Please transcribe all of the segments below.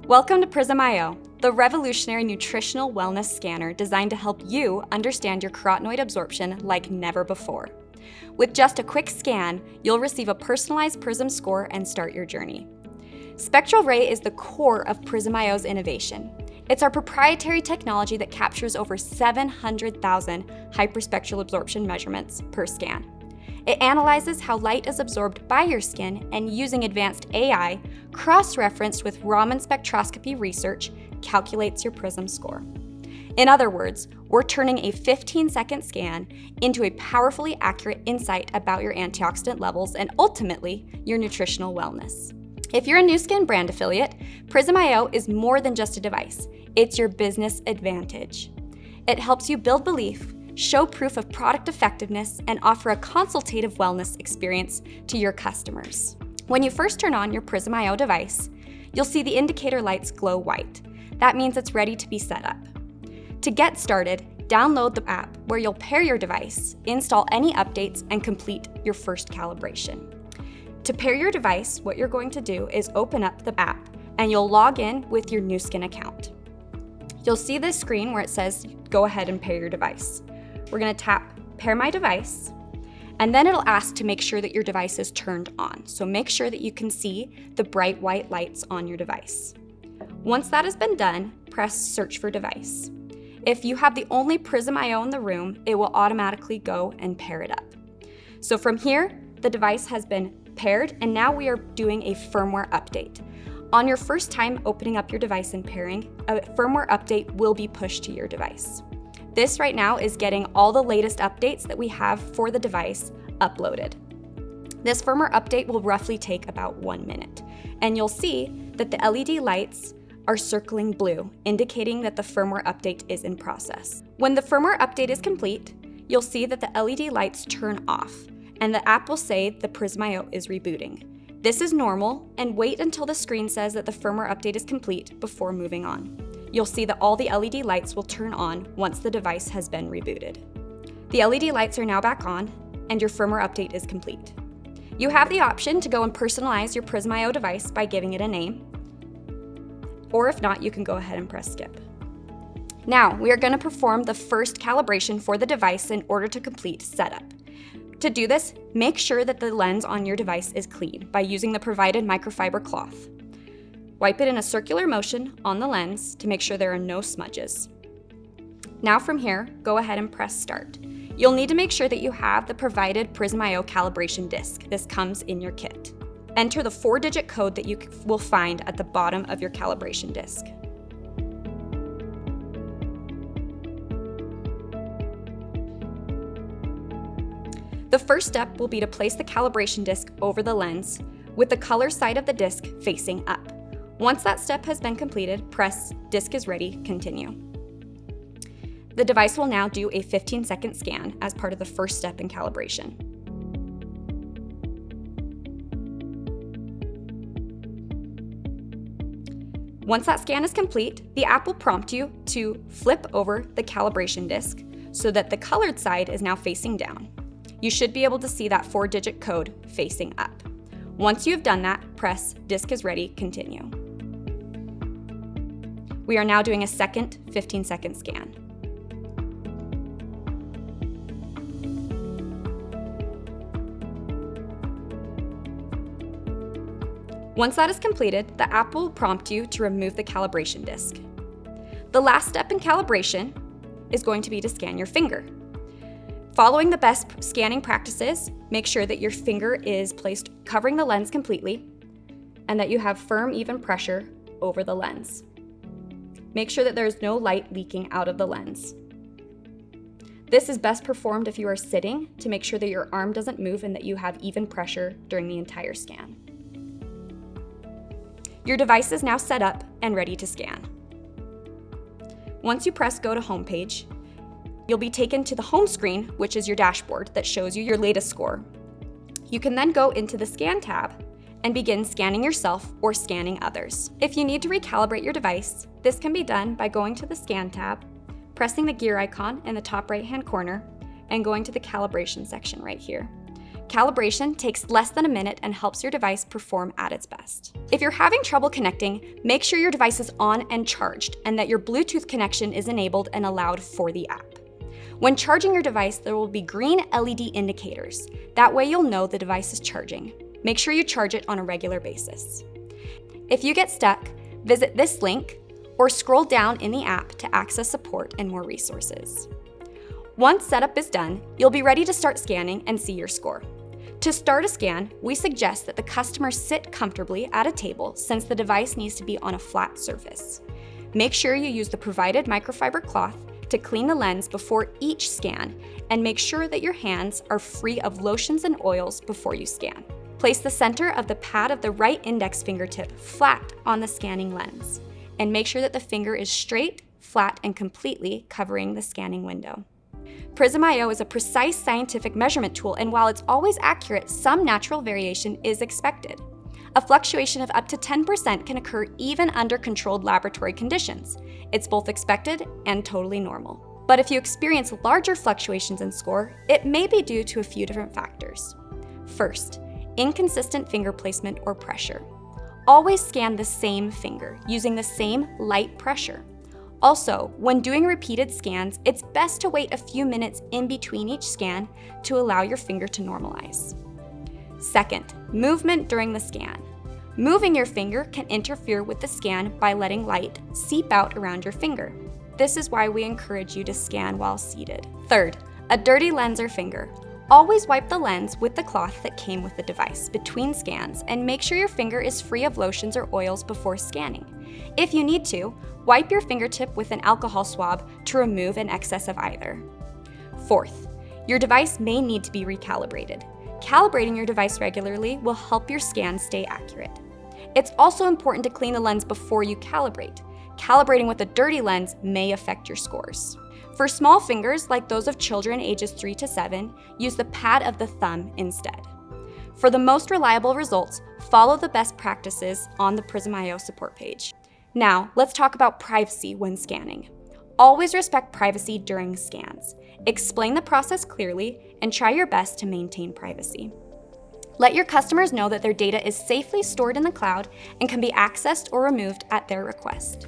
Welcome to Prysm.io, the revolutionary nutritional wellness scanner designed to help you understand your carotenoid absorption like never before. With just a quick scan, you'll receive a personalized Prysm score and start your journey. Spectral Ray is the core of Prysm.io's innovation. It's our proprietary technology that captures over 700,000 hyperspectral absorption measurements per scan. It analyzes how light is absorbed by your skin and, using advanced AI, cross-referenced with Raman spectroscopy research, calculates your Prysm score. In other words, we're turning a 15-second scan into a powerfully accurate insight about your antioxidant levels and ultimately your nutritional wellness. If you're a NuSkin brand affiliate, Prysm.io is more than just a device. It's your business advantage. It helps you build belief, show proof of product effectiveness, and offer a consultative wellness experience to your customers. When you first turn on your Prysm.io device, you'll see the indicator lights glow white. That means it's ready to be set up. To get started, download the app where you'll pair your device, install any updates, and complete your first calibration. To pair your device, what you're going to do is open up the app and you'll log in with your NuSkin account. You'll see this screen where it says, go ahead and pair your device. We're going to tap Pair My Device, and then it'll ask to make sure that your device is turned on. So make sure that you can see the bright white lights on your device. Once that has been done, press Search for Device. If you have the only Prysm.io in the room, it will automatically go and pair it up. So from here, the device has been paired, and now we are doing a firmware update. On your first time opening up your device and pairing, a firmware update will be pushed to your device. This right now is getting all the latest updates that we have for the device uploaded. This firmware update will roughly take about 1 minute, and you'll see that the LED lights are circling blue, indicating that the firmware update is in process. When the firmware update is complete, you'll see that the LED lights turn off, and the app will say the Prysm.io is rebooting. This is normal, and wait until the screen says that the firmware update is complete before moving on. You'll see that all the LED lights will turn on once the device has been rebooted. The LED lights are now back on, and your firmware update is complete. You have the option to go and personalize your Prysm.io device by giving it a name, or if not, you can go ahead and press skip. Now, we are going to perform the first calibration for the device in order to complete setup. To do this, make sure that the lens on your device is clean by using the provided microfiber cloth. Wipe it in a circular motion on the lens to make sure there are no smudges. Now from here, go ahead and press start. You'll need to make sure that you have the provided Prysm.io calibration disc. This comes in your kit. Enter the 4-digit code that you will find at the bottom of your calibration disc. The first step will be to place the calibration disc over the lens with the color side of the disc facing up. Once that step has been completed, press Disc is ready, continue. The device will now do a 15-second scan as part of the first step in calibration. Once that scan is complete, the app will prompt you to flip over the calibration disc so that the colored side is now facing down. You should be able to see that 4-digit code facing up. Once you have done that, press Disc is ready, continue. We are now doing a second 15-second scan. Once that is completed, the app will prompt you to remove the calibration disc. The last step in calibration is going to be to scan your finger. Following the best scanning practices, make sure that your finger is placed covering the lens completely and that you have firm, even pressure over the lens. Make sure that there is no light leaking out of the lens. This is best performed if you are sitting to make sure that your arm doesn't move and that you have even pressure during the entire scan. Your device is now set up and ready to scan. Once you press Go to Homepage, you'll be taken to the home screen, which is your dashboard that shows you your latest score. You can then go into the Scan tab and begin scanning yourself or scanning others. If you need to recalibrate your device, this can be done by going to the Scan tab, pressing the gear icon in the top right-hand corner, and going to the calibration section right here. Calibration takes less than a minute and helps your device perform at its best. If you're having trouble connecting, make sure your device is on and charged and that your Bluetooth connection is enabled and allowed for the app. When charging your device, there will be green LED indicators. That way you'll know the device is charging. Make sure you charge it on a regular basis. If you get stuck, visit this link or scroll down in the app to access support and more resources. Once setup is done, you'll be ready to start scanning and see your score. To start a scan, we suggest that the customer sit comfortably at a table since the device needs to be on a flat surface. Make sure you use the provided microfiber cloth to clean the lens before each scan, and make sure that your hands are free of lotions and oils before you scan. Place the center of the pad of the right index fingertip flat on the scanning lens, and make sure that the finger is straight, flat, and completely covering the scanning window. Prysm IO is a precise scientific measurement tool, and while it's always accurate, some natural variation is expected. A fluctuation of up to 10% can occur even under controlled laboratory conditions. It's both expected and totally normal. But if you experience larger fluctuations in score, it may be due to a few different factors. First, inconsistent finger placement or pressure. Always scan the same finger, using the same light pressure. Also, when doing repeated scans, it's best to wait a few minutes in between each scan to allow your finger to normalize. Second, movement during the scan. Moving your finger can interfere with the scan by letting light seep out around your finger. This is why we encourage you to scan while seated. Third, a dirty lens or finger. Always wipe the lens with the cloth that came with the device between scans, and make sure your finger is free of lotions or oils before scanning. If you need to, wipe your fingertip with an alcohol swab to remove an excess of either. Fourth, your device may need to be recalibrated. Calibrating your device regularly will help your scan stay accurate. It's also important to clean the lens before you calibrate. Calibrating with a dirty lens may affect your scores. For small fingers, like those of children ages 3 to 7, use the pad of the thumb instead. For the most reliable results, follow the best practices on the Prysm IO support page. Now, let's talk about privacy when scanning. Always respect privacy during scans. Explain the process clearly and try your best to maintain privacy. Let your customers know that their data is safely stored in the cloud and can be accessed or removed at their request.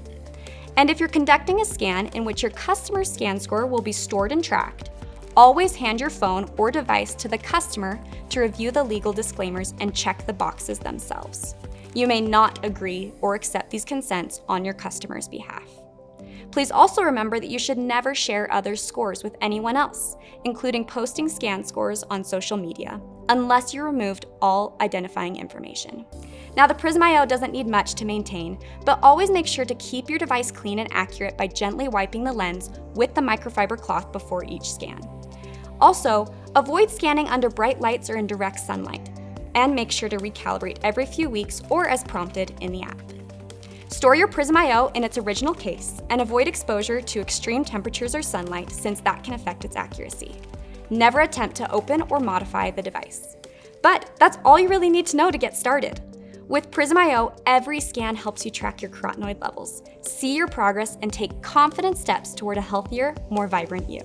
And if you're conducting a scan in which your customer's scan score will be stored and tracked, always hand your phone or device to the customer to review the legal disclaimers and check the boxes themselves. You may not agree or accept these consents on your customer's behalf. Please also remember that you should never share others' scores with anyone else, including posting scan scores on social media, unless you removed all identifying information. Now, the Prysm IO doesn't need much to maintain, but always make sure to keep your device clean and accurate by gently wiping the lens with the microfiber cloth before each scan. Also, avoid scanning under bright lights or in direct sunlight, and make sure to recalibrate every few weeks or as prompted in the app. Store your Prysm IO in its original case and avoid exposure to extreme temperatures or sunlight, since that can affect its accuracy. Never attempt to open or modify the device. But that's all you really need to know to get started. With Prysm IO, every scan helps you track your carotenoid levels, see your progress, and take confident steps toward a healthier, more vibrant you.